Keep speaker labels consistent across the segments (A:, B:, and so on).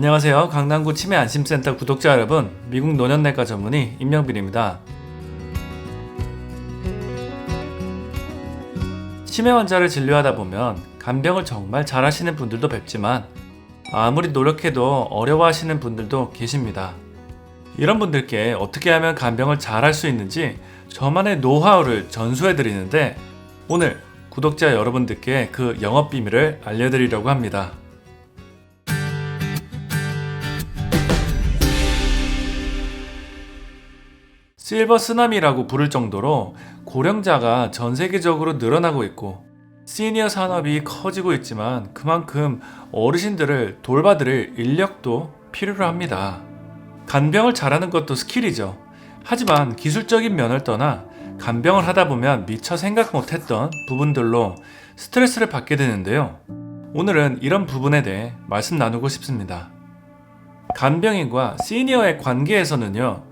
A: 안녕하세요. 강남구 치매안심센터 구독자 여러분, 미국 노년내과 전문의 임영빈입니다. 치매 환자를 진료하다 보면 간병을 정말 잘하시는 분들도 뵙지만 아무리 노력해도 어려워하시는 분들도 계십니다. 이런 분들께 어떻게 하면 간병을 잘할 수 있는지 저만의 노하우를 전수해드리는데 오늘 구독자 여러분들께 그 영업 비밀을 알려드리려고 합니다. 실버 쓰나미라고 부를 정도로 고령자가 전 세계적으로 늘어나고 있고 시니어 산업이 커지고 있지만 그만큼 어르신들을 돌봐드릴 인력도 필요로 합니다. 간병을 잘하는 것도 스킬이죠. 하지만 기술적인 면을 떠나 간병을 하다 보면 미처 생각 못했던 부분들로 스트레스를 받게 되는데요. 오늘은 이런 부분에 대해 말씀 나누고 싶습니다. 간병인과 시니어의 관계에서는요,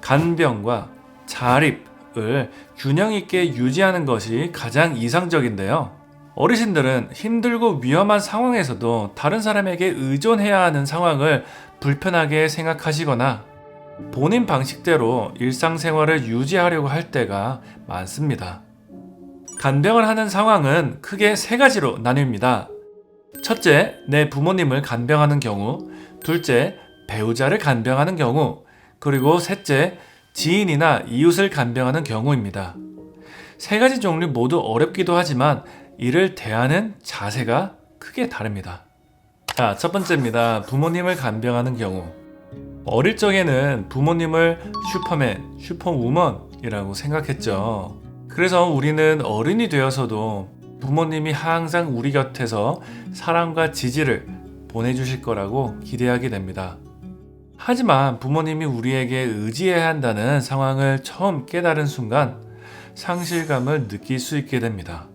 A: 간병과 자립을 균형 있게 유지하는 것이 가장 이상적인데요. 어르신들은 힘들고 위험한 상황에서도 다른 사람에게 의존해야 하는 상황을 불편하게 생각하시거나 본인 방식대로 일상생활을 유지하려고 할 때가 많습니다. 간병을 하는 상황은 크게 세 가지로 나뉩니다. 첫째, 내 부모님을 간병하는 경우, 둘째, 배우자를 간병하는 경우, 그리고 셋째, 지인이나 이웃을 간병하는 경우입니다. 세 가지 종류 모두 어렵기도 하지만 이를 대하는 자세가 크게 다릅니다. 자, 첫 번째입니다. 부모님을 간병하는 경우. 어릴 적에는 부모님을 슈퍼맨, 슈퍼우먼이라고 생각했죠. 그래서 우리는 어른이 되어서도 부모님이 항상 우리 곁에서 사랑과 지지를 보내주실 거라고 기대하게 됩니다. 하지만 부모님이 우리에게 의지해야 한다는 상황을 처음 깨달은 순간 상실감을 느낄 수 있게 됩니다.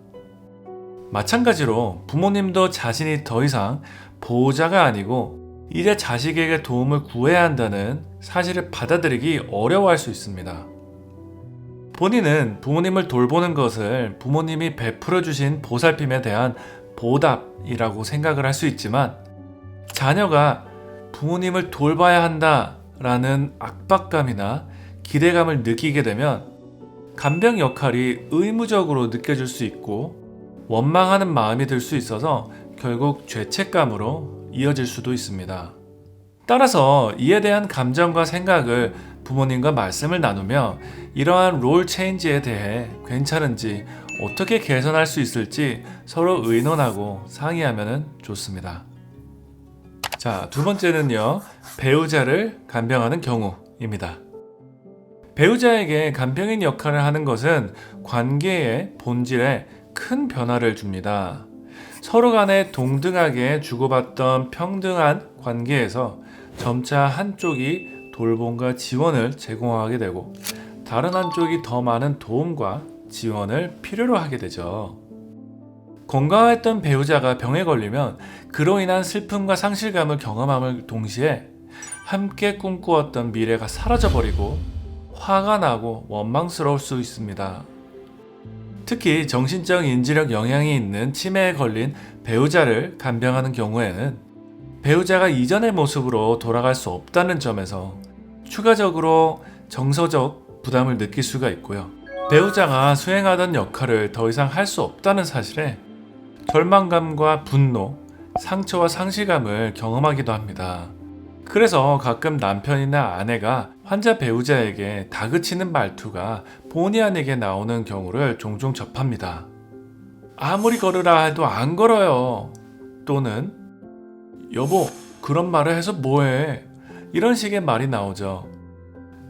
A: 마찬가지로 부모님도 자신이 더 이상 보호자가 아니고 이제 자식에게 도움을 구해야 한다는 사실을 받아들이기 어려워할 수 있습니다. 본인은 부모님을 돌보는 것을 부모님이 베풀어 주신 보살핌에 대한 보답이라고 생각을 할 수 있지만 자녀가 부모님을 돌봐야 한다라는 압박감이나 기대감을 느끼게 되면 간병 역할이 의무적으로 느껴질 수 있고 원망하는 마음이 들 수 있어서 결국 죄책감으로 이어질 수도 있습니다. 따라서 이에 대한 감정과 생각을 부모님과 말씀을 나누며 이러한 롤 체인지에 대해 괜찮은지 어떻게 개선할 수 있을지 서로 의논하고 상의하면 좋습니다. 자, 두 번째는요, 배우자를 간병하는 경우입니다. 배우자에게 간병인 역할을 하는 것은 관계의 본질에 큰 변화를 줍니다. 서로 간에 동등하게 주고받던 평등한 관계에서 점차 한쪽이 돌봄과 지원을 제공하게 되고 다른 한쪽이 더 많은 도움과 지원을 필요로 하게 되죠. 건강했던 배우자가 병에 걸리면 그로 인한 슬픔과 상실감을 경험함을 동시에 함께 꿈꾸었던 미래가 사라져버리고 화가 나고 원망스러울 수 있습니다. 특히 정신적 인지력 영향이 있는 치매에 걸린 배우자를 간병하는 경우에는 배우자가 이전의 모습으로 돌아갈 수 없다는 점에서 추가적으로 정서적 부담을 느낄 수가 있고요. 배우자가 수행하던 역할을 더 이상 할 수 없다는 사실에 절망감과 분노, 상처와 상실감을 경험하기도 합니다. 그래서 가끔 남편이나 아내가 환자 배우자에게 다그치는 말투가 본의 아니게 나오는 경우를 종종 접합니다. 아무리 걸으라 해도 안 걸어요. 또는 여보, 그런 말을 해서 뭐해? 이런 식의 말이 나오죠.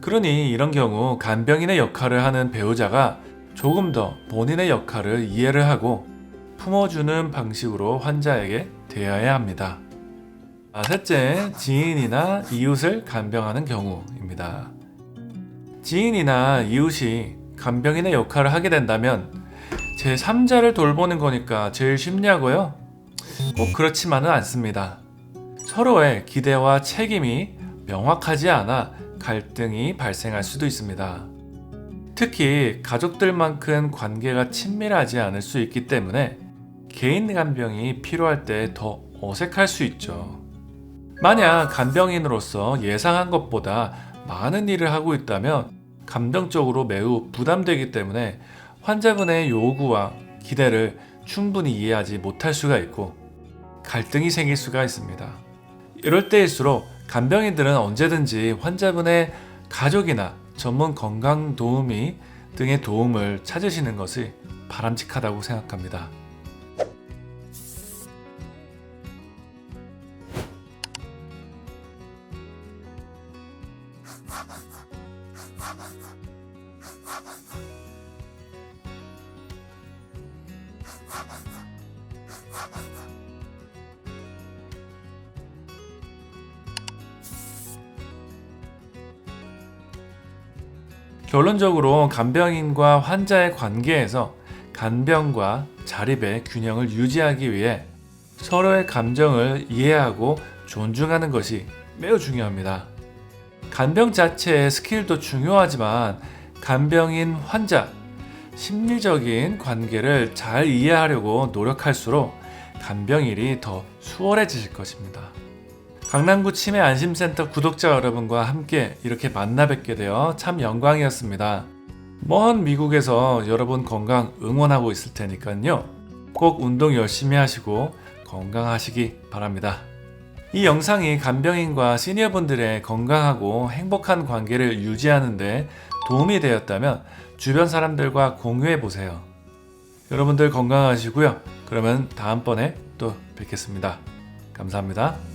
A: 그러니 이런 경우 간병인의 역할을 하는 배우자가 조금 더 본인의 역할을 이해를 하고 품어주는 방식으로 환자에게 대해야 합니다. 셋째, 지인이나 이웃을 간병하는 경우입니다. 지인이나 이웃이 간병인의 역할을 하게 된다면 제3자를 돌보는 거니까 제일 쉽냐고요? 꼭 그렇지만은 않습니다. 서로의 기대와 책임이 명확하지 않아 갈등이 발생할 수도 있습니다. 특히 가족들만큼 관계가 친밀하지 않을 수 있기 때문에 개인 간병이 필요할 때 더 어색할 수 있죠. 만약 간병인으로서 예상한 것보다 많은 일을 하고 있다면 감정적으로 매우 부담되기 때문에 환자분의 요구와 기대를 충분히 이해하지 못할 수가 있고 갈등이 생길 수가 있습니다. 이럴 때일수록 간병인들은 언제든지 환자분의 가족이나 전문 건강 도우미 등의 도움을 찾으시는 것이 바람직하다고 생각합니다. 결론적으로 간병인과 환자의 관계에서 간병과 자립의 균형을 유지하기 위해 서로의 감정을 이해하고 존중하는 것이 매우 중요합니다. 간병 자체의 스킬도 중요하지만 간병인 환자 심리적인 관계를 잘 이해하려고 노력할수록 간병일이 더 수월해지실 것입니다. 강남구 치매안심센터 구독자 여러분과 함께 이렇게 만나 뵙게 되어 참 영광이었습니다. 먼 미국에서 여러분 건강 응원하고 있을 테니까요. 꼭 운동 열심히 하시고 건강하시기 바랍니다. 이 영상이 간병인과 시니어분들의 건강하고 행복한 관계를 유지하는 데 도움이 되었다면 주변 사람들과 공유해 보세요. 여러분들 건강하시고요. 그러면 다음번에 또 뵙겠습니다. 감사합니다.